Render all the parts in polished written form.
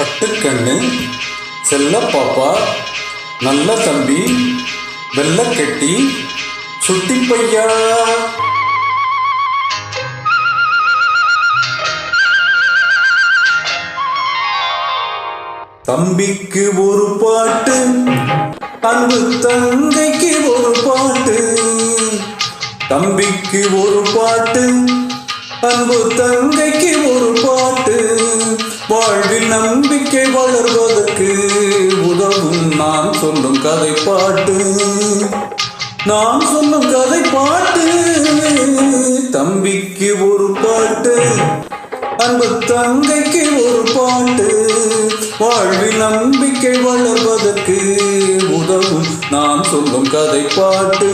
பட்டுக்கண்ணு, செல்ல பாப்பா, நல்ல தம்பி, வெள்ளக்கெட்டி, சுட்டி பையா. தம்பிக்கு ஒரு பாட்டு, அன்பு தங்கைக்கு ஒரு பாட்டு. தம்பிக்கு ஒரு பாட்டு, அன்பு தங்கைக்கு ஒரு பாட்டு. வாழ்வில் நம்பிக்கை வளர்வதற்கு உதவும் நான் சொல்லும் கதை பாட்டு. நான் சொல்லும் கதை பாட்டு. தம்பிக்கு ஒரு பாட்டு, அன்பு தங்கைக்கு ஒரு பாட்டு. வாழ்வில் நம்பிக்கை வளர்வதற்கு உதவும் நான் சொல்லும் கதை பாட்டு.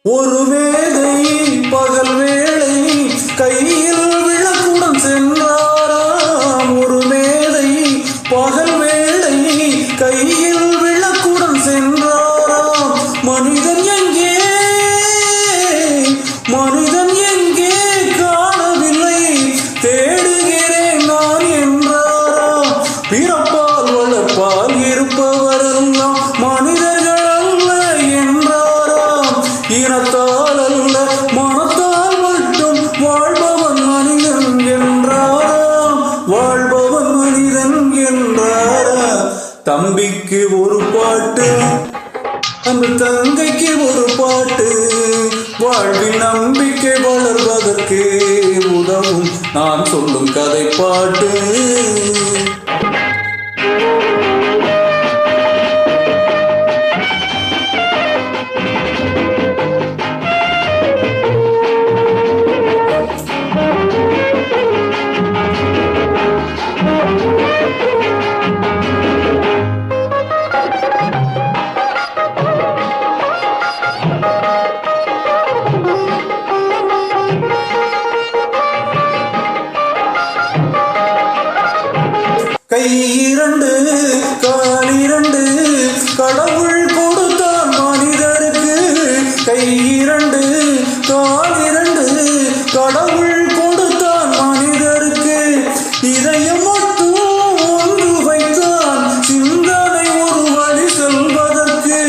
ஒரு வேதை பகல் வேளை கையில் விளக்குடன் சென்றாராம். ஒரு மேதை பகல் வேளை கையில் விளக்குடன் சென்றாராம். மனிதன் எங்கே, மனிதன் எங்கே காணவில்லை, தேடுகிறேன் நான் என்றாராம். பிறப்பால் வளர்ப்பால் இருப்பவரெல்லாம் மனிதர்கள் அல்ல என்றாராம். இனத்தால் அல்ல மனத்தால் மட்டும் வாழ்பவன் மனிதன் என்றாராம். வாழ்பவன் மனிதன் என்றாராம். தம்பிக்கு ஒரு பாட்டு, அந்த தங்கைக்கு ஒரு பாட்டு. வாழ்வில் நம்பிக்கை வளர்வதற்கு உதவும் நான் சொல்லும் கதை பாட்டு. கை இரண்டு கால் இரண்டு கடவுள் கொடுத்தான் மனிதருக்கு. கை இரண்டு கால் இரண்டு கடவுள் கொடுத்தான் மனிதருக்கு. இதயம் மட்டும் ஒன்று வைத்தான் சிந்தனை ஒரு வழி செல்வதற்கு.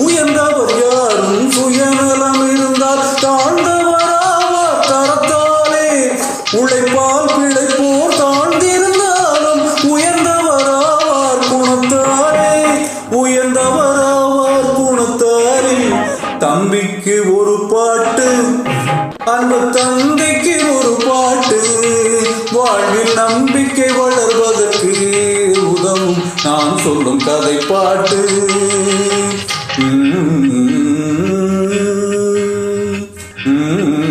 உயர்ந்தவர் யாரும் சுயநலம் இருந்தால் தாழ்ந்தவராவார் தரத்தாலே. உழைப்பால் பிழைப்போர் தாழ்ந்திருந்தாலும் உயர்ந்தவராவார் குணத்தாரே. உயர்ந்தவராவார் குணத்தாரே. தம்பிக்கு ஒரு பாட்டு, அன்பு தந்தைக்கு ஒரு பாட்டு. வாழ்வில் நம்பிக்கை வளர்வதற்கு உதவும் நான் சொல்லும் கதை பாட்டு. Mm-hmm.